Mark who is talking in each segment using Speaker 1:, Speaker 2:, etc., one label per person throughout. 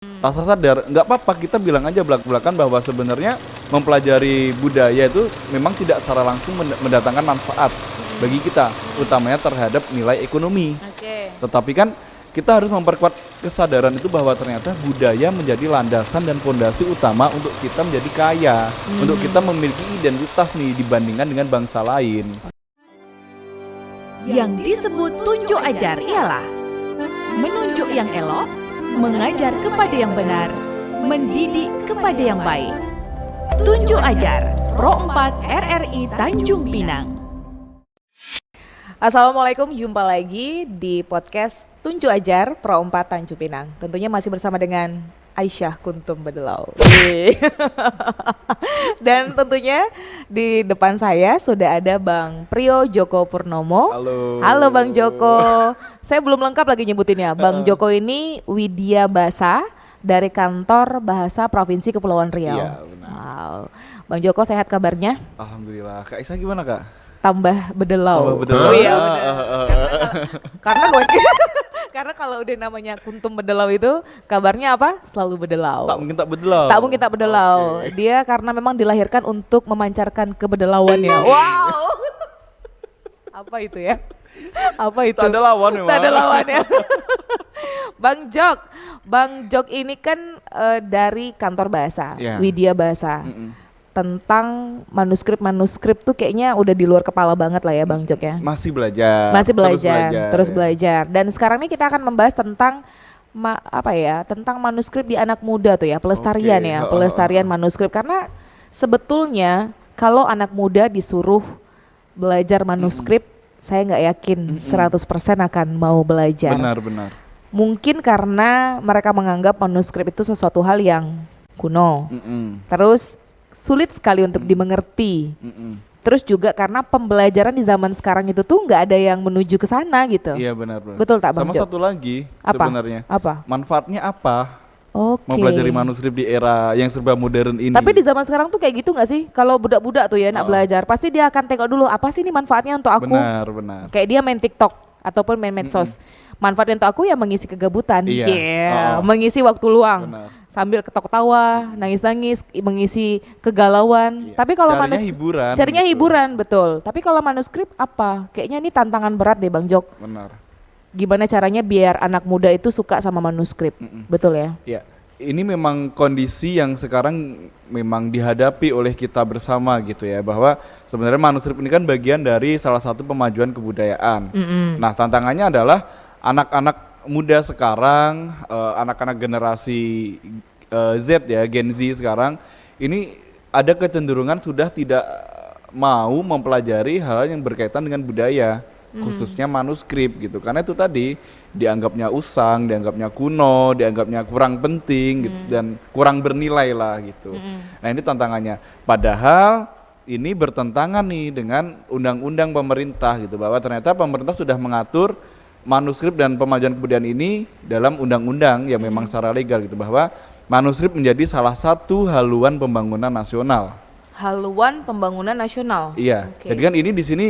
Speaker 1: Rasa sadar, nggak apa-apa kita bilang aja belak-belakan bahwa sebenarnya mempelajari budaya itu memang tidak secara langsung mendatangkan manfaat bagi kita, utamanya terhadap nilai ekonomi.
Speaker 2: Oke.
Speaker 1: Tetapi kan kita harus memperkuat kesadaran itu bahwa ternyata budaya menjadi landasan dan fondasi utama untuk kita menjadi kaya, untuk kita memiliki identitas nih dibandingkan dengan bangsa lain.
Speaker 2: Yang disebut tunjuk ajar ialah menunjuk yang elok, mengajar kepada yang benar, mendidik kepada yang baik. Tunjuk ajar, Pro 4 RRI Tanjung Pinang. Assalamualaikum, jumpa lagi di podcast Tunjuk Ajar Pro 4 Tanjung Pinang. Tentunya masih bersama dengan Aisyah Kuntum Bedelau. Dan tentunya di depan saya sudah ada Bang Prio Joko Purnomo.
Speaker 1: Halo.
Speaker 2: Halo Bang Joko. Saya belum lengkap lagi nyebutinnya. Bang Joko ini Widya Basa dari Kantor Bahasa Provinsi Kepulauan Riau.
Speaker 1: Iya, benar.
Speaker 2: Wow. Bang Joko sehat kabarnya?
Speaker 1: Alhamdulillah. Kak Isa gimana, Kak?
Speaker 2: Tambah bedelau.
Speaker 1: Tambah bedelau.
Speaker 2: Oh iya bener. Karena gue karena kalau udah namanya Kuntum Bedelau itu kabarnya apa? Selalu bedelau.
Speaker 1: Tak mungkin tak bedelau.
Speaker 2: Tak mungkin tak bedelau.
Speaker 1: Oke.
Speaker 2: Dia karena memang dilahirkan untuk memancarkan kebedelauannya. Wow. Apa itu ya? Apa itu?
Speaker 1: Tak ada lawan memang.
Speaker 2: Tak ada lawannya. Bang Jok ini kan dari kantor bahasa,
Speaker 1: Iya.
Speaker 2: Widya Bahasa. Tentang manuskrip tuh kayaknya udah di luar kepala banget lah ya Bang Jok ya.
Speaker 1: Masih belajar.
Speaker 2: Terus
Speaker 1: ya.
Speaker 2: belajar. Dan sekarang ini kita akan membahas tentang tentang manuskrip di anak muda tuh ya, pelestarian
Speaker 1: Oke.
Speaker 2: ya, pelestarian manuskrip. Karena sebetulnya kalau anak muda disuruh belajar manuskrip, saya nggak yakin 100% akan mau belajar.
Speaker 1: Benar.
Speaker 2: Mungkin karena mereka menganggap manuskrip itu sesuatu hal yang kuno. Terus sulit sekali untuk dimengerti. Terus juga karena pembelajaran di zaman sekarang itu tuh nggak ada yang menuju ke sana gitu.
Speaker 1: Iya benar.
Speaker 2: Betul tak Bang
Speaker 1: Sama
Speaker 2: Jok?
Speaker 1: satu lagi
Speaker 2: Apa?
Speaker 1: sebenarnya.
Speaker 2: Apa?
Speaker 1: Manfaatnya apa?
Speaker 2: Oke.
Speaker 1: Mempelajari manuskrip di era yang serba modern ini.
Speaker 2: Tapi di zaman sekarang tuh kayak gitu nggak sih? Kalau budak-budak tuh ya nak belajar, pasti dia akan tengok dulu apa sih ini manfaatnya untuk aku.
Speaker 1: Benar.
Speaker 2: Kayak dia main TikTok ataupun main medsos. Manfaatnya untuk aku ya mengisi kegabutan,
Speaker 1: Iya.
Speaker 2: mengisi waktu luang.
Speaker 1: Benar.
Speaker 2: Sambil ketok-tawa, nangis-nangis, mengisi kegalauan.
Speaker 1: Iya.
Speaker 2: Tapi kalau
Speaker 1: Carinya
Speaker 2: manuskrip,
Speaker 1: hiburan
Speaker 2: carinya
Speaker 1: gitu.
Speaker 2: hiburan, betul. Tapi kalau manuskrip apa? Kayaknya ini tantangan berat deh Bang Jok.
Speaker 1: Benar.
Speaker 2: Gimana caranya biar anak muda itu suka sama manuskrip, betul ya?
Speaker 1: Ya, ini memang kondisi yang sekarang memang dihadapi oleh kita bersama gitu ya, bahwa sebenarnya manuskrip ini kan bagian dari salah satu pemajuan kebudayaan. Nah, tantangannya adalah anak-anak muda sekarang, anak-anak generasi Z ya, Gen Z sekarang, ini ada kecenderungan sudah tidak mau mempelajari hal yang berkaitan dengan budaya, khususnya manuskrip gitu. Karena itu tadi dianggapnya usang, dianggapnya kuno, dianggapnya kurang penting gitu, dan kurang bernilai lah gitu. Nah, ini tantangannya. Padahal ini bertentangan nih dengan undang-undang pemerintah gitu, bahwa ternyata pemerintah sudah mengatur manuskrip dan pemajuan kebudayaan ini dalam undang-undang yang memang secara legal gitu, bahwa manuskrip menjadi salah satu haluan pembangunan nasional.
Speaker 2: Haluan pembangunan nasional.
Speaker 1: Iya.
Speaker 2: Oke.
Speaker 1: Jadi kan ini di sini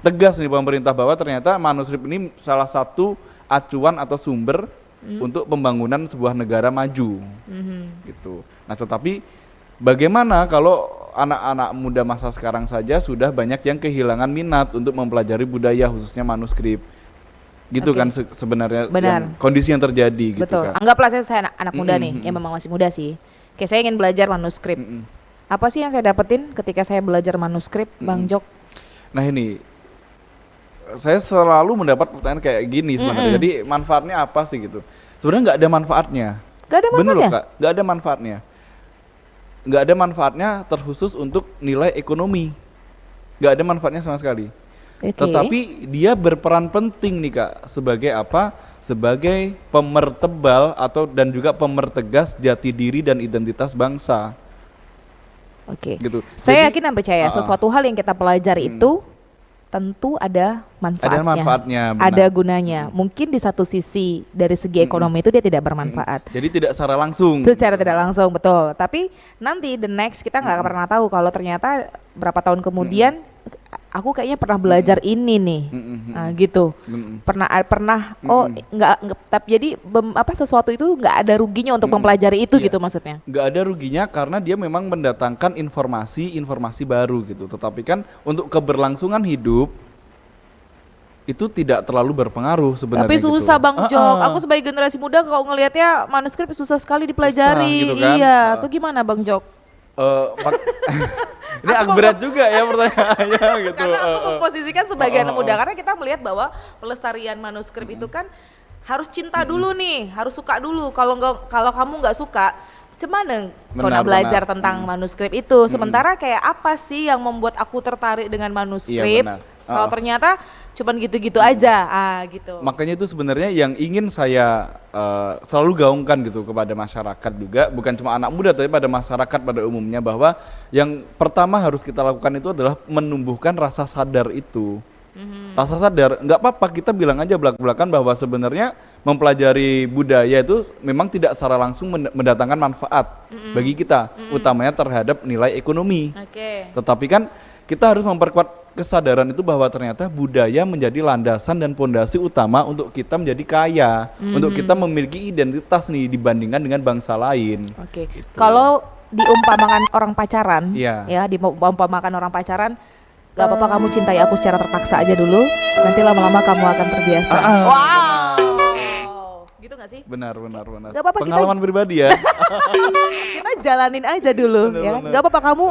Speaker 1: tegas nih pemerintah bahwa ternyata manuskrip ini salah satu acuan atau sumber untuk pembangunan sebuah negara maju. Gitu. Nah, tetapi bagaimana kalau anak-anak muda masa sekarang saja sudah banyak yang kehilangan minat untuk mempelajari budaya khususnya manuskrip. Gitu
Speaker 2: Oke.
Speaker 1: kan sebenarnya
Speaker 2: Benar.
Speaker 1: kondisi yang terjadi gitu
Speaker 2: Betul.
Speaker 1: kan.
Speaker 2: Anggaplah saya anak muda nih, yang memang masih muda sih. Oke, saya ingin belajar manuskrip. Apa sih yang saya dapetin ketika saya belajar manuskrip, Bang Jok?
Speaker 1: Nah, ini saya selalu mendapat pertanyaan kayak gini sebenarnya. Jadi manfaatnya apa sih gitu? Sebenarnya nggak ada manfaatnya.
Speaker 2: Gak ada
Speaker 1: Bener loh
Speaker 2: manfaatnya?
Speaker 1: Kak, nggak ada manfaatnya. Nggak ada manfaatnya terkhusus untuk nilai ekonomi. Nggak ada manfaatnya sama sekali.
Speaker 2: Oke.
Speaker 1: Tetapi dia berperan penting nih Kak, sebagai apa? Sebagai pemertebal dan juga pemertegas jati diri dan identitas bangsa.
Speaker 2: Oke.
Speaker 1: Gitu.
Speaker 2: Saya
Speaker 1: Jadi,
Speaker 2: yakin dan percaya sesuatu hal yang kita pelajari itu tentu ada manfaatnya.
Speaker 1: Ada manfaatnya, benar.
Speaker 2: Ada gunanya. Mungkin di satu sisi dari segi ekonomi itu dia tidak bermanfaat.
Speaker 1: Jadi tidak secara langsung.
Speaker 2: Secara tidak langsung, betul. Tapi nanti the next kita nggak pernah tahu kalau ternyata berapa tahun kemudian aku kayaknya pernah belajar ini nih. Nah, gitu. Pernah tapi jadi sesuatu itu nggak ada ruginya untuk mempelajari itu gitu maksudnya.
Speaker 1: Nggak ada ruginya karena dia memang mendatangkan informasi baru gitu. Tetapi kan untuk keberlangsungan hidup itu tidak terlalu berpengaruh sebenarnya.
Speaker 2: Tapi susah
Speaker 1: gitu.
Speaker 2: Bang Jok. Aku sebagai generasi muda kalau ngelihatnya manuskrip susah sekali dipelajari.
Speaker 1: Susah, gitu kan?
Speaker 2: Iya, tuh gimana Bang Jok?
Speaker 1: Ini agak berat juga ya pertanyaannya gitu.
Speaker 2: Karena aku memposisikan sebagai anak muda, karena kita melihat bahwa pelestarian manuskrip itu kan harus cinta dulu nih, harus suka dulu. Kalau kamu nggak suka, cuman kau nak belajar tentang manuskrip itu. Sementara kayak apa sih yang membuat aku tertarik dengan manuskrip?
Speaker 1: Iya,
Speaker 2: kalau ternyata cuman gitu-gitu aja, gitu.
Speaker 1: Makanya itu sebenarnya yang ingin saya selalu gaungkan gitu kepada masyarakat juga, bukan cuma anak muda tapi pada masyarakat pada umumnya, bahwa yang pertama harus kita lakukan itu adalah menumbuhkan rasa sadar itu. Rasa sadar, nggak apa-apa kita bilang aja belak-belakan bahwa sebenarnya mempelajari budaya itu memang tidak secara langsung mendatangkan manfaat bagi kita, utamanya terhadap nilai ekonomi. Tetapi kan kita harus memperkuat kesadaran itu bahwa ternyata budaya menjadi landasan dan pondasi utama untuk kita menjadi kaya, untuk kita memiliki identitas nih dibandingkan dengan bangsa lain.
Speaker 2: Gitu. Kalau diumpamakan orang pacaran,
Speaker 1: ya
Speaker 2: diumpamakan orang pacaran, gak apa-apa kamu cintai aku secara terpaksa aja dulu, nanti lama-lama kamu akan terbiasa. Gitu gak sih?
Speaker 1: Benar.
Speaker 2: Gak apa-apa,
Speaker 1: pengalaman pribadi ya.
Speaker 2: Kita jalanin aja dulu, ya. Gak apa-apa kamu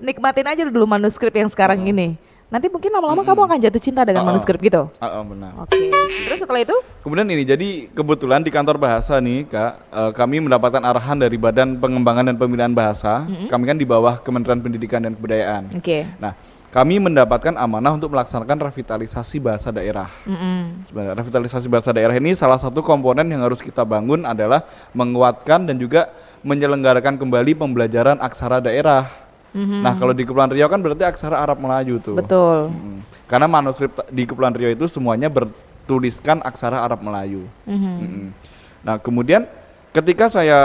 Speaker 2: nikmatin aja dulu manuskrip yang sekarang ini. Nanti mungkin lama-lama kamu akan jatuh cinta dengan manuskrip gitu.
Speaker 1: Benar.
Speaker 2: Oke. Terus setelah itu? Kemudian
Speaker 1: ini, jadi kebetulan di kantor bahasa nih Kak, kami mendapatkan arahan dari Badan Pengembangan dan Pembinaan Bahasa. Kami kan di bawah Kementerian Pendidikan dan Kebudayaan. Nah, kami mendapatkan amanah untuk melaksanakan revitalisasi bahasa daerah. Sebenarnya revitalisasi bahasa daerah ini salah satu komponen yang harus kita bangun adalah menguatkan dan juga menyelenggarakan kembali pembelajaran aksara daerah. Nah, kalau di Kepulauan Riau kan berarti aksara Arab Melayu tuh.
Speaker 2: Betul.
Speaker 1: Karena manuskrip di Kepulauan Riau itu semuanya bertuliskan aksara Arab Melayu. Nah, kemudian ketika saya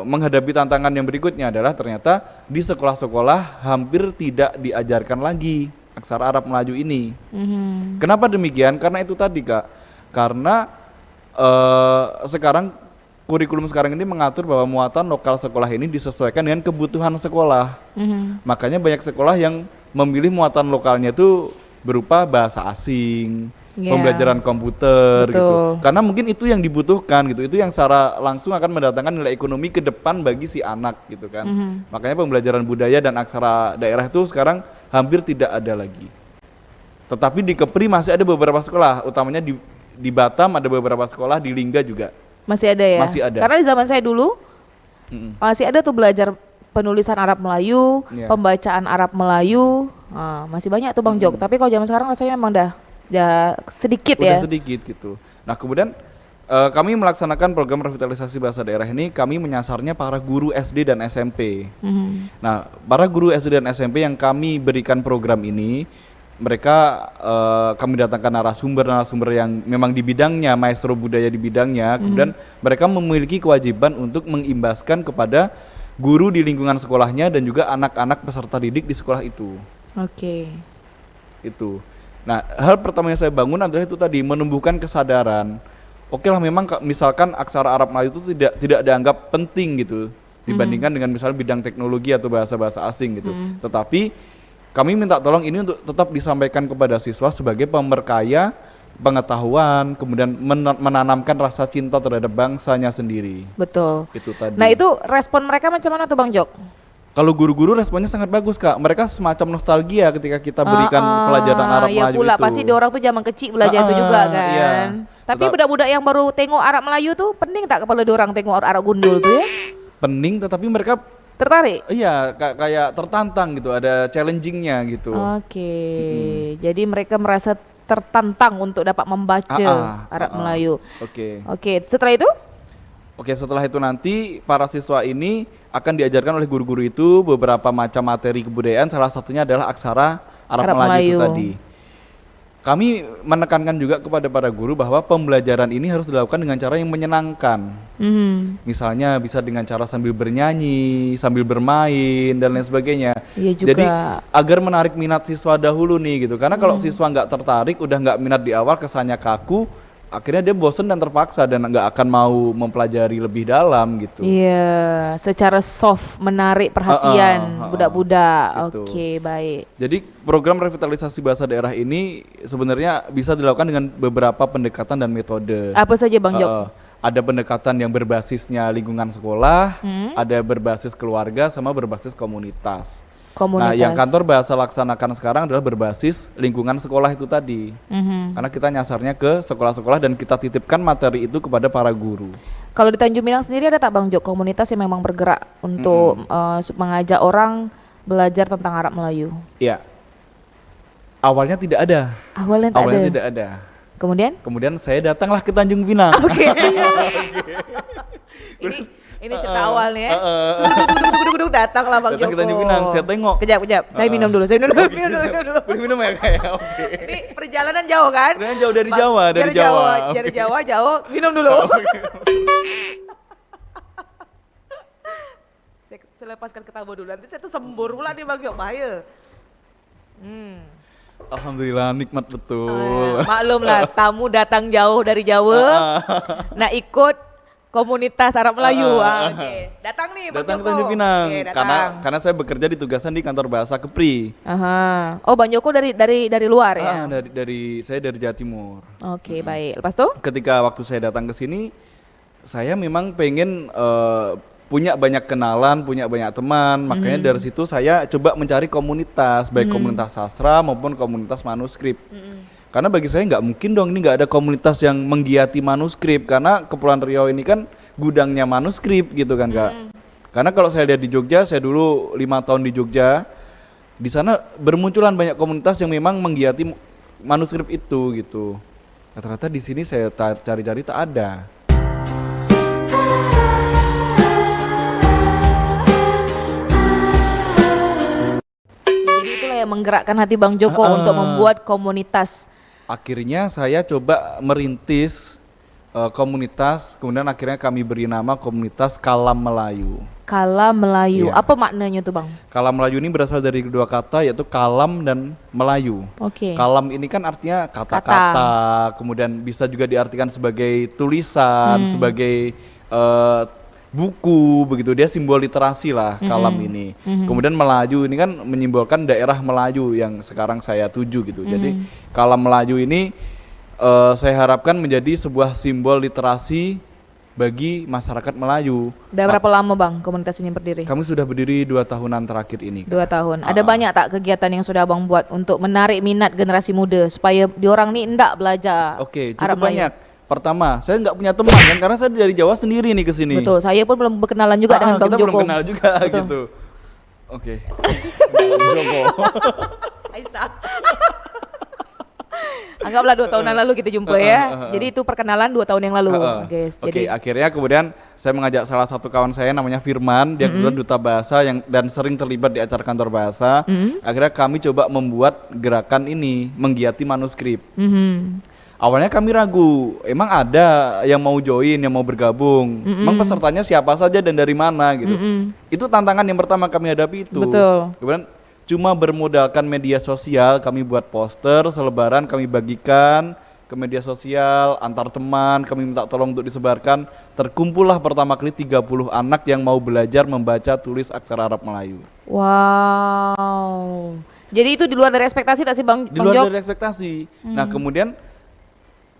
Speaker 1: menghadapi tantangan yang berikutnya adalah ternyata di sekolah-sekolah hampir tidak diajarkan lagi aksara Arab Melayu ini. Kenapa demikian? Karena itu tadi Kak, karena sekarang kurikulum sekarang ini mengatur bahwa muatan lokal sekolah ini disesuaikan dengan kebutuhan sekolah. Makanya banyak sekolah yang memilih muatan lokalnya itu berupa bahasa asing, pembelajaran komputer gitu. Karena mungkin itu yang dibutuhkan gitu. Itu yang secara langsung akan mendatangkan nilai ekonomi ke depan bagi si anak gitu kan. Makanya pembelajaran budaya dan aksara daerah itu sekarang hampir tidak ada lagi. Tetapi di Kepri masih ada beberapa sekolah, utamanya di Batam ada beberapa sekolah, di Lingga juga.
Speaker 2: Masih ada ya?
Speaker 1: Masih ada.
Speaker 2: Karena di zaman saya dulu masih ada tuh belajar penulisan Arab Melayu, pembacaan Arab Melayu, masih banyak tuh Bang Jok. Tapi kalau zaman sekarang rasanya memang udah sedikit ya.
Speaker 1: Udah sedikit gitu. Nah, kemudian kami melaksanakan program revitalisasi bahasa daerah ini, kami menyasarnya para guru SD dan SMP. Nah, para guru SD dan SMP yang kami berikan program ini, mereka kami datangkan narasumber yang memang di bidangnya, maestro budaya di bidangnya, kemudian mereka memiliki kewajiban untuk mengimbaskan kepada guru di lingkungan sekolahnya dan juga anak-anak peserta didik di sekolah itu. Itu. Nah, hal pertama yang saya bangun adalah itu tadi, menumbuhkan kesadaran. Oke lah, memang misalkan aksara Arab Melayu itu tidak dianggap penting gitu dibandingkan dengan misalnya bidang teknologi atau bahasa-bahasa asing gitu. Tetapi kami minta tolong ini untuk tetap disampaikan kepada siswa sebagai pemerkaya pengetahuan, kemudian menanamkan rasa cinta terhadap bangsanya sendiri.
Speaker 2: Betul.
Speaker 1: Itu tadi.
Speaker 2: Nah, itu respon mereka macam mana tuh Bang Jok?
Speaker 1: Kalau guru-guru responnya sangat bagus Kak. Mereka semacam nostalgia ketika kita berikan pelajaran Arab Melayu
Speaker 2: pula,
Speaker 1: itu.
Speaker 2: Pasti di orang tuh zaman kecil belajar itu juga kan. Iya. Tapi budak-budak yang baru tengok Arab Melayu tuh pening tak kepala di orang tengok Arab gundul tuh ya?
Speaker 1: Pening, tetapi mereka
Speaker 2: tertarik?
Speaker 1: Iya, kayak tertantang gitu, ada challengingnya gitu.
Speaker 2: Jadi mereka merasa tertantang untuk dapat membaca Arab Melayu. Setelah itu?
Speaker 1: Setelah itu nanti para siswa ini akan diajarkan oleh guru-guru itu beberapa macam materi kebudayaan, salah satunya adalah aksara Arab Melayu itu tadi. kami menekankan juga kepada para guru bahwa pembelajaran ini harus dilakukan dengan cara yang menyenangkan. Misalnya bisa dengan cara sambil bernyanyi, sambil bermain dan lain sebagainya.
Speaker 2: Iya juga.
Speaker 1: Jadi agar menarik minat siswa dahulu nih gitu. Karena kalau siswa nggak tertarik, udah nggak minat di awal, kesannya kaku, akhirnya dia bosen dan terpaksa dan nggak akan mau mempelajari lebih dalam gitu.
Speaker 2: Iya, secara soft menarik perhatian budak-budak.
Speaker 1: Gitu.
Speaker 2: Oke, baik.
Speaker 1: Jadi program revitalisasi bahasa daerah ini sebenarnya bisa dilakukan dengan beberapa pendekatan dan metode.
Speaker 2: Apa saja Bang Jok?
Speaker 1: Ada pendekatan yang berbasisnya lingkungan sekolah, ada berbasis keluarga, sama berbasis komunitas. Nah, yang kantor bahasa laksanakan sekarang adalah berbasis lingkungan sekolah itu tadi. Karena kita nyasarnya ke sekolah-sekolah dan kita titipkan materi itu kepada para guru.
Speaker 2: Kalau di Tanjung Pinang sendiri ada tak Bang Jok komunitas yang memang bergerak untuk mengajak orang belajar tentang Arab Melayu?
Speaker 1: Iya. Awalnya tidak ada.
Speaker 2: Awalnya
Speaker 1: tidak ada.
Speaker 2: Kemudian
Speaker 1: saya datanglah ke Tanjung Pinang.
Speaker 2: Oke. Ini cerita awalnya. Duduk datanglah Bang Joko.
Speaker 1: Datang ke Tanjung Pinang, saya tengok.
Speaker 2: Kejap. Saya minum dulu. Minum dulu.
Speaker 1: Minum ya kayak. Oke.
Speaker 2: Ini perjalanan jauh kan?
Speaker 1: Perjalanan jauh dari Jawa, dari Jawa.
Speaker 2: Dari Jawa jauh. Minum dulu. Saya lepaskan ketawa dulu. Nanti saya tuh sembur pula nih Bang Joko. Bahaya.
Speaker 1: Alhamdulillah nikmat betul.
Speaker 2: Maklum lah, tamu datang jauh dari Jawa. Nah ikut komunitas Arab Melayu. Oke. Datang nih Bang
Speaker 1: Datang ke
Speaker 2: Joko.
Speaker 1: Tanjung Pinang.
Speaker 2: Oke, datang.
Speaker 1: Karena saya bekerja di tugasan di kantor bahasa Kepri.
Speaker 2: Oh Bang Joko dari luar ya?
Speaker 1: Saya dari Jawa Timur.
Speaker 2: Oke, baik. Lepas tuh?
Speaker 1: Ketika waktu saya datang ke sini, saya memang pengen punya banyak kenalan, punya banyak teman. Makanya dari situ saya coba mencari komunitas, baik komunitas sastra maupun komunitas manuskrip. Karena bagi saya nggak mungkin dong ini nggak ada komunitas yang menggiati manuskrip, karena Kepulauan Riau ini kan gudangnya manuskrip gitu kan Kak. Karena kalau saya lihat di Jogja, saya dulu 5 tahun di Jogja, di sana bermunculan banyak komunitas yang memang menggiati manuskrip itu gitu. Ternyata di sini saya cari-cari tak ada.
Speaker 2: Jadi itulah yang menggerakkan hati Bang Joko untuk membuat komunitas.
Speaker 1: Akhirnya saya coba merintis komunitas, kemudian akhirnya kami beri nama komunitas Kalam Melayu.
Speaker 2: Kalam Melayu,
Speaker 1: Iya.
Speaker 2: apa maknanya tuh Bang?
Speaker 1: Kalam Melayu ini berasal dari kedua kata, yaitu kalam dan Melayu.
Speaker 2: Oke.
Speaker 1: Kalam ini kan artinya kata-kata, kemudian bisa juga diartikan sebagai tulisan, sebagai buku, begitu. Dia simbol literasi lah kalam ini. Kemudian Melayu ini kan menyimbolkan daerah Melayu yang sekarang saya tuju gitu. Jadi Kalam Melayu ini saya harapkan menjadi sebuah simbol literasi bagi masyarakat Melayu.
Speaker 2: Udah berapa lama Bang komunitas ini berdiri?
Speaker 1: Kami sudah berdiri 2 tahunan terakhir ini.
Speaker 2: 2 tahun. Ada banyak tak kegiatan yang sudah Abang buat untuk menarik minat generasi muda supaya diorang nih enggak belajar
Speaker 1: Oke, cukup
Speaker 2: Arab Melayu?
Speaker 1: banyak. Pertama, saya nggak punya teman kan, karena saya dari Jawa sendiri nih ke sini.
Speaker 2: Betul, saya pun belum berkenalan juga dengan Bang
Speaker 1: kita
Speaker 2: Joko.
Speaker 1: belum kenal juga.
Speaker 2: Betul.
Speaker 1: Gitu. Oke. Bang Joko.
Speaker 2: Aisyah. Anggaplah 2 tahunan lalu kita jumpa ya. Jadi itu perkenalan 2 tahun yang lalu. Guys.
Speaker 1: Oke, akhirnya kemudian saya mengajak salah satu kawan saya namanya Firman, dia kebetulan duta bahasa yang dan sering terlibat di acara kantor bahasa. Akhirnya kami coba membuat gerakan ini, menggiati manuskrip. Awalnya kami ragu, emang ada yang mau join, yang mau bergabung, emang pesertanya siapa saja dan dari mana gitu. Itu tantangan yang pertama kami hadapi itu.
Speaker 2: Betul.
Speaker 1: Kemudian cuma bermodalkan media sosial, kami buat poster, selebaran kami bagikan ke media sosial, antar teman, kami minta tolong untuk disebarkan. Terkumpullah pertama kali 30 anak yang mau belajar membaca tulis aksara Arab Melayu.
Speaker 2: Wow. Jadi itu di luar dari ekspektasi tak sih Bang
Speaker 1: Di luar
Speaker 2: Jok?
Speaker 1: dari ekspektasi. Nah kemudian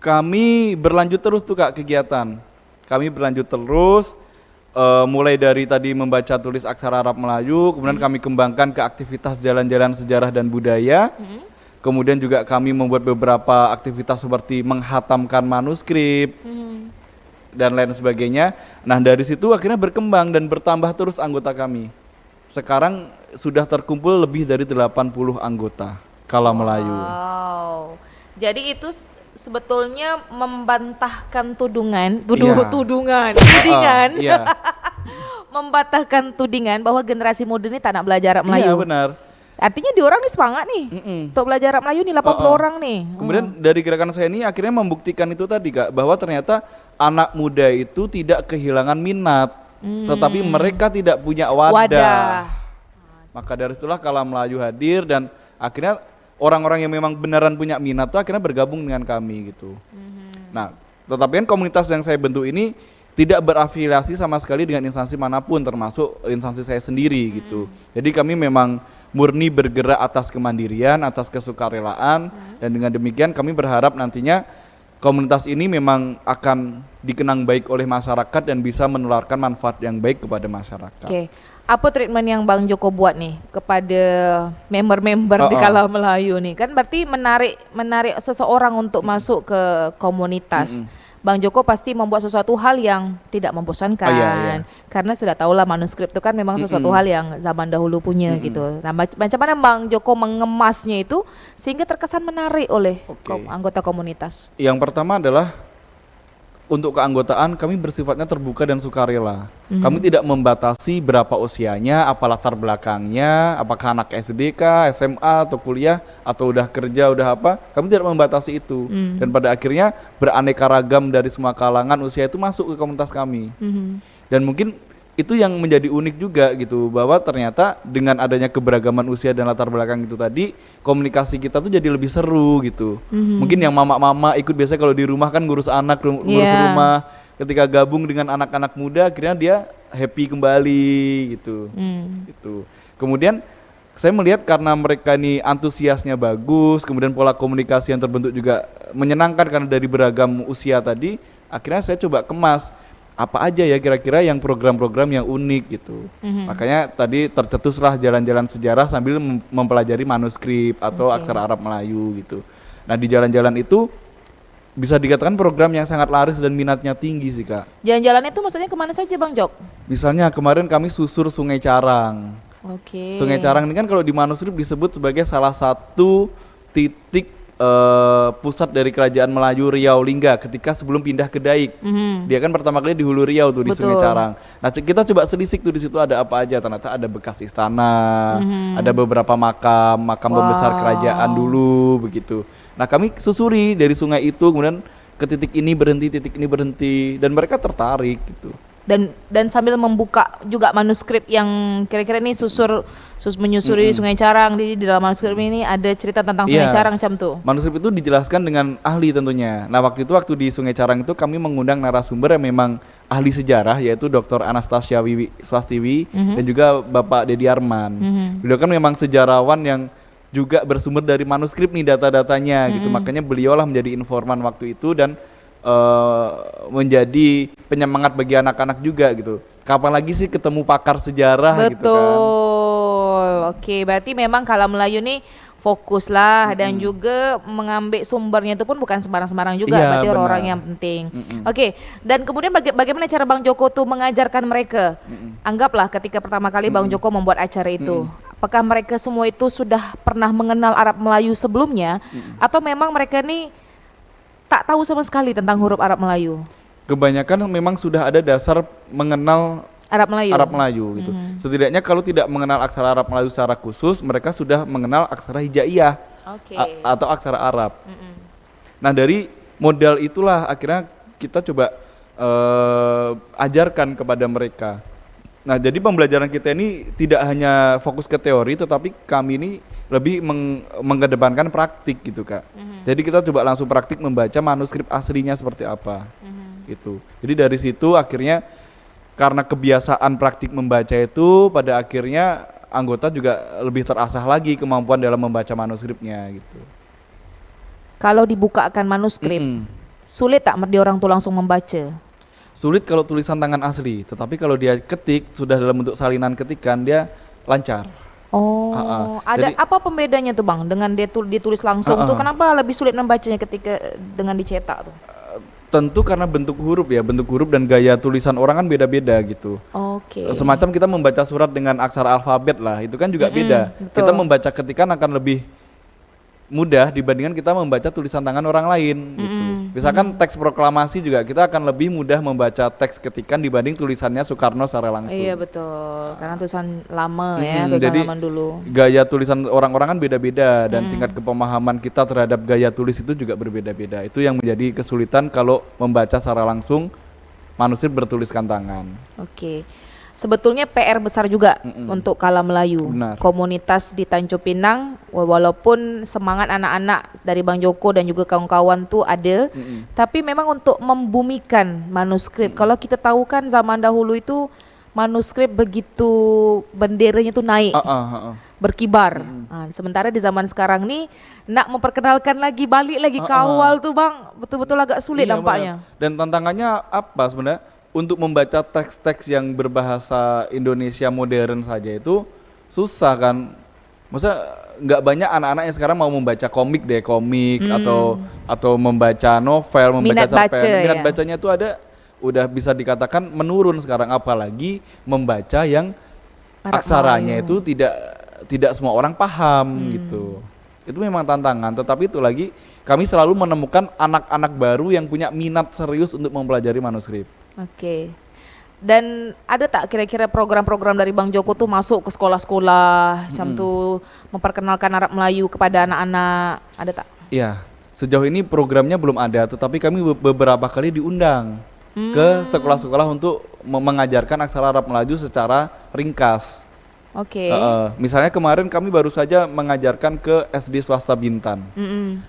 Speaker 1: kami berlanjut terus tuh Kak kegiatan. Kami berlanjut terus, mulai dari tadi membaca tulis aksara Arab Melayu, kemudian kami kembangkan ke aktivitas jalan-jalan sejarah dan budaya. Kemudian juga kami membuat beberapa aktivitas seperti menghatamkan manuskrip dan lain sebagainya. Nah dari situ akhirnya berkembang dan bertambah terus anggota kami. Sekarang sudah terkumpul lebih dari 80 anggota Kalam Melayu.
Speaker 2: Wow. Jadi itu sebetulnya membantahkan tudingan,
Speaker 1: Iya.
Speaker 2: membantahkan tudingan bahwa generasi muda ini tak nak belajar Arab Melayu.
Speaker 1: Iya benar.
Speaker 2: Artinya di orang nih semangat nih untuk belajar Arab Melayu nih 80 orang nih.
Speaker 1: Kemudian dari gerakan saya ini akhirnya membuktikan itu tadi Kak, bahwa ternyata anak muda itu tidak kehilangan minat, tetapi mereka tidak punya wadah. Maka dari itulah Kalam Melayu hadir dan akhirnya orang-orang yang memang beneran punya minat tuh akhirnya bergabung dengan kami gitu. Nah, tetapi kan komunitas yang saya bentuk ini tidak berafiliasi sama sekali dengan instansi manapun, termasuk instansi saya sendiri gitu. Jadi kami memang murni bergerak atas kemandirian, atas kesukarelaan, dan dengan demikian kami berharap nantinya komunitas ini memang akan dikenang baik oleh masyarakat dan bisa menularkan manfaat yang baik kepada masyarakat.
Speaker 2: Oke. Apa treatment yang Bang Joko buat nih kepada member-member di Kalam Melayu nih? Kan berarti menarik seseorang untuk masuk ke komunitas. Bang Joko pasti membuat sesuatu hal yang tidak membosankan, karena sudah tahulah manuskrip itu kan memang sesuatu hal yang zaman dahulu punya gitu. Nah, macam mana Bang Joko mengemasnya itu sehingga terkesan menarik oleh anggota komunitas?
Speaker 1: Yang pertama adalah untuk keanggotaan kami bersifatnya terbuka dan sukarela. Kami tidak membatasi berapa usianya, apa latar belakangnya, apakah anak SDK, SMA atau kuliah atau udah kerja, udah apa. Kami tidak membatasi itu. Dan pada akhirnya beraneka ragam dari semua kalangan usia itu masuk ke komunitas kami. Dan mungkin itu yang menjadi unik juga gitu, bahwa ternyata dengan adanya keberagaman usia dan latar belakang itu tadi, komunikasi kita tuh jadi lebih seru gitu. Mungkin yang mama-mama ikut biasanya kalau di rumah kan ngurus anak, ngurus rumah, ketika gabung dengan anak-anak muda akhirnya dia happy kembali gitu. Gitu. Kemudian saya melihat karena mereka ini antusiasnya bagus, kemudian pola komunikasi yang terbentuk juga menyenangkan karena dari beragam usia tadi, akhirnya saya coba kemas apa aja ya kira-kira yang program-program yang unik gitu. Makanya tadi tercetuslah jalan-jalan sejarah sambil mempelajari manuskrip atau aksara Arab Melayu gitu. Nah di jalan-jalan itu bisa dikatakan program yang sangat laris dan minatnya tinggi sih Kak.
Speaker 2: Jalan-jalan itu maksudnya kemana saja Bang Jok?
Speaker 1: Misalnya kemarin kami susur Sungai Carang. Sungai Carang ini kan kalau di manuskrip disebut sebagai salah satu titik pusat dari kerajaan Melayu Riau Lingga ketika sebelum pindah ke Daik. Dia kan pertama kali di Hulu Riau tuh di Sungai Carang. Nah kita coba selisik tuh di situ ada apa aja. Ternyata ada bekas istana, ada beberapa makam pembesar kerajaan dulu begitu. Nah kami susuri dari sungai itu kemudian ke titik ini berhenti dan mereka tertarik gitu.
Speaker 2: Dan sambil membuka juga manuskrip yang kira-kira ini menyusuri Sungai Carang di dalam manuskrip ini ada cerita tentang Sungai Carang macam tuh.
Speaker 1: Manuskrip itu dijelaskan dengan ahli tentunya. Nah waktu di Sungai Carang itu kami mengundang narasumber yang memang ahli sejarah yaitu Dr. Anastasia Swastiwi dan juga Bapak Dedi Arman. Beliau kan memang sejarawan yang juga bersumber dari manuskrip nih data-datanya gitu. Makanya beliaulah menjadi informan waktu itu dan menjadi penyemangat bagi anak-anak juga gitu. Kapan lagi sih ketemu pakar sejarah gitu kan.
Speaker 2: Betul. Oke, berarti memang Kalam Melayu nih fokus lah dan juga mengambil sumbernya itu pun bukan sembarang-sembarang juga, berarti orang-orang yang penting. Oke, dan kemudian bagaimana cara Bang Joko tuh mengajarkan mereka? Anggaplah ketika pertama kali Bang Joko membuat acara itu, apakah mereka semua itu sudah pernah mengenal Arab Melayu sebelumnya atau memang mereka nih tak tahu sama sekali tentang huruf Arab Melayu?
Speaker 1: Kebanyakan memang sudah ada dasar mengenal Arab Melayu gitu. Setidaknya kalau tidak mengenal aksara Arab Melayu secara khusus, mereka sudah mengenal aksara hijaiyah atau aksara Arab. Nah dari modal itulah akhirnya kita coba ajarkan kepada mereka. Nah jadi pembelajaran kita ini tidak hanya fokus ke teori, tetapi kami ini lebih mengedepankan praktik gitu Kak. Jadi kita coba langsung praktik membaca manuskrip aslinya seperti apa gitu. Jadi dari situ akhirnya karena kebiasaan praktik membaca itu pada akhirnya anggota juga lebih terasah lagi kemampuan dalam membaca manuskripnya gitu.
Speaker 2: Kalau dibukakan manuskrip, sulit tak dia orang tuh langsung membaca?
Speaker 1: Sulit kalau tulisan tangan asli, tetapi kalau dia ketik sudah dalam bentuk salinan ketikan dia lancar.
Speaker 2: Ada apa pembedanya tuh Bang dengan dia ditulis langsung tuh kenapa lebih sulit membacanya ketika dengan dicetak tuh?
Speaker 1: Tentu karena bentuk huruf dan gaya tulisan orang kan beda-beda gitu. Semacam kita membaca surat dengan aksara alfabet lah, itu kan juga beda. Betul. Kita membaca ketikan akan lebih mudah dibandingkan kita membaca tulisan tangan orang lain gitu. Misalkan teks proklamasi juga kita akan lebih mudah membaca teks ketikan dibanding tulisannya Soekarno secara langsung.
Speaker 2: Iya betul, karena tulisan lama ya, tulisan
Speaker 1: jadi
Speaker 2: zaman dulu.
Speaker 1: gaya tulisan orang-orang kan beda-beda dan tingkat kepemahaman kita terhadap gaya tulis itu juga berbeda-beda. Itu yang menjadi kesulitan kalau membaca secara langsung manuskrip bertuliskan tangan.
Speaker 2: Oke. Sebetulnya PR besar juga untuk Kala Melayu.
Speaker 1: Benar.
Speaker 2: Komunitas di Tanjung Pinang, walaupun semangat anak-anak dari Bang Joko dan juga kawan-kawan tuh ada, tapi memang untuk membumikan manuskrip. Kalau kita tahu kan zaman dahulu itu manuskrip begitu benderanya tuh naik, berkibar. Nah, sementara di zaman sekarang nih nak memperkenalkan lagi, balik lagi kawal tuh Bang, betul-betul agak sulit nampaknya.
Speaker 1: Dan tantangannya apa sebenarnya? Untuk membaca teks-teks yang berbahasa Indonesia modern saja itu susah kan. Maksudnya nggak banyak anak-anak yang sekarang mau membaca komik atau membaca novel, membaca cerpen. Minat bacanya itu udah bisa dikatakan menurun sekarang, apalagi membaca yang aksaranya itu tidak semua orang paham gitu. Itu memang tantangan, tetapi itu lagi kami selalu menemukan anak-anak baru yang punya minat serius untuk mempelajari manuskrip.
Speaker 2: Oke. Dan ada tak kira-kira program-program dari Bang Joko tuh masuk ke sekolah-sekolah, macam tuh memperkenalkan Arab Melayu kepada anak-anak, ada tak?
Speaker 1: Iya, sejauh ini programnya belum ada, tetapi kami beberapa kali diundang ke sekolah-sekolah untuk mengajarkan aksara Arab Melayu secara ringkas.
Speaker 2: Oke.
Speaker 1: Misalnya kemarin kami baru saja mengajarkan ke SD swasta Bintan.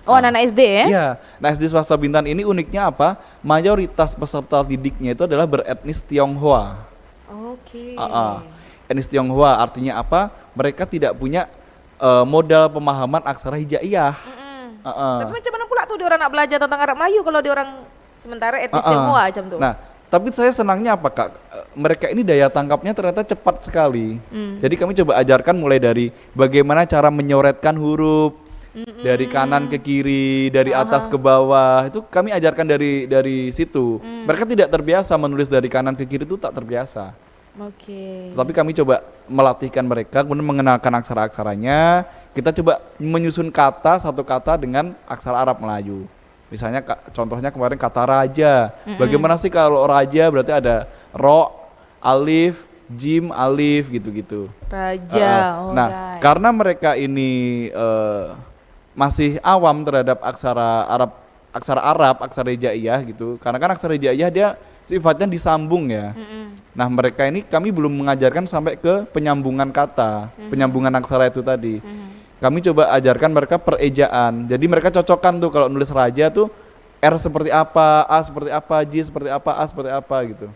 Speaker 2: Oh, anak-anak SD ya?
Speaker 1: Iya, nah SD swasta Bintan ini uniknya apa? Mayoritas peserta didiknya itu adalah beretnis Tionghoa.
Speaker 2: Oke.
Speaker 1: Etnis Tionghoa artinya apa? Mereka tidak punya modal pemahaman aksara hijaiyah.
Speaker 2: Tapi macam mana pula tuh dia orang nak belajar tentang Arab Melayu kalau dia orang sementara etnis Tionghoa macam tuh?
Speaker 1: Nah, tapi saya senangnya apa Kak? Mereka ini daya tangkapnya ternyata cepat sekali. Jadi kami coba ajarkan mulai dari bagaimana cara menyoretkan huruf dari kanan ke kiri, dari atas ke bawah. Itu kami ajarkan dari situ. Mereka tidak terbiasa menulis dari kanan ke kiri, itu tak terbiasa.
Speaker 2: Oke.
Speaker 1: Tapi kami coba melatihkan mereka, kemudian mengenalkan aksara-aksaranya. Kita coba menyusun satu kata dengan aksara Arab Melayu. Misalnya contohnya kemarin kata raja. Bagaimana sih kalau raja berarti ada ro, alif, jim, alif gitu-gitu.
Speaker 2: Raja.
Speaker 1: Nah, karena mereka ini masih awam terhadap aksara Arab, aksara hijaiyah gitu. Karena kan aksara hijaiyah dia sifatnya disambung ya. Nah, mereka ini kami belum mengajarkan sampai ke penyambungan kata, penyambungan aksara itu tadi. Kami coba ajarkan mereka perejaan. Jadi mereka cocokkan tuh kalau nulis raja tuh R seperti apa, A seperti apa, J seperti apa, A seperti apa gitu.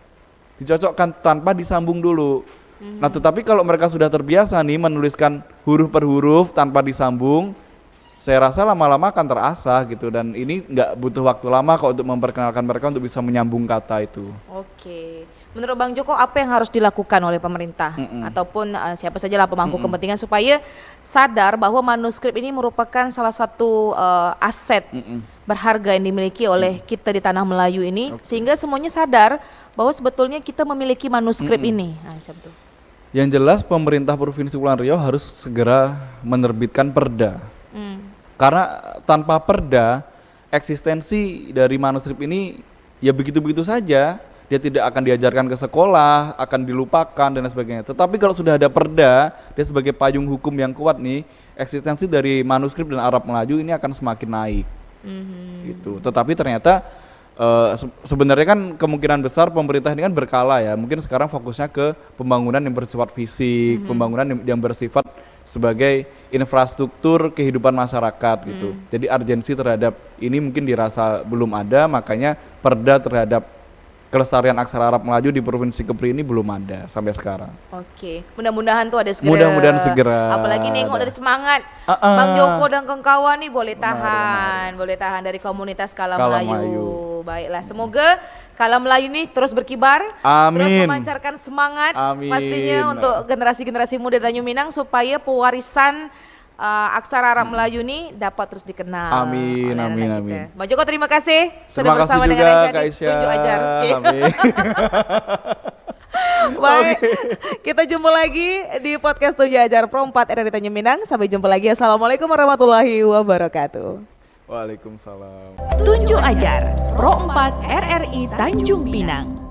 Speaker 1: Dicocokkan tanpa disambung dulu. Nah, tetapi kalau mereka sudah terbiasa nih menuliskan huruf per huruf tanpa disambung, saya rasa lama-lama akan terasa gitu, dan ini nggak butuh waktu lama kok untuk memperkenalkan mereka untuk bisa menyambung kata itu.
Speaker 2: Oke. Menurut Bang Joko apa yang harus dilakukan oleh pemerintah ataupun siapa sajalah pemangku kepentingan supaya sadar bahwa manuskrip ini merupakan salah satu aset berharga yang dimiliki oleh kita di tanah Melayu ini, sehingga semuanya sadar bahwa sebetulnya kita memiliki manuskrip ini. Macam tuh.
Speaker 1: Yang jelas pemerintah Provinsi Kepulauan Riau harus segera menerbitkan perda. Karena tanpa perda, eksistensi dari manuskrip ini ya begitu-begitu saja. Dia tidak akan diajarkan ke sekolah, akan dilupakan dan sebagainya. Tetapi kalau sudah ada perda, dia sebagai payung hukum yang kuat nih, eksistensi dari manuskrip dan Arab Melayu ini akan semakin naik. Gitu. Tetapi ternyata sebenarnya kan kemungkinan besar pemerintah ini kan berkala ya. Mungkin sekarang fokusnya ke pembangunan yang bersifat fisik, pembangunan yang bersifat sebagai infrastruktur kehidupan masyarakat gitu. Jadi urgensi terhadap ini mungkin dirasa belum ada, makanya perda terhadap kelestarian aksara Arab Melayu di Provinsi Kepri ini belum ada sampai sekarang.
Speaker 2: Oke, mudah-mudahan tuh ada segera.
Speaker 1: Mudah-mudahan segera.
Speaker 2: Apalagi nengok dari semangat Bang Joko dan kawan-kawan nih boleh tahan dari komunitas Kala Melayu. Baiklah, semoga Kala Melayu ini terus berkibar, terus memancarkan semangat pastinya untuk generasi-generasi muda Tanjung Minang supaya pewarisan aksara Arab Melayu ini dapat terus dikenal.
Speaker 1: Amin.
Speaker 2: Bang Joko terima kasih sudah bersama dengan Aisyah di Tunjuk Ajar. Baik, kita jumpa lagi di podcast Tunjuk Ajar Pro 4 RRI Tanjung Minang. Sampai jumpa lagi. Assalamualaikum warahmatullahi wabarakatuh.
Speaker 1: Waalaikumsalam.
Speaker 3: Tunjuk Ajar Pro 4 RRI Tanjung Pinang.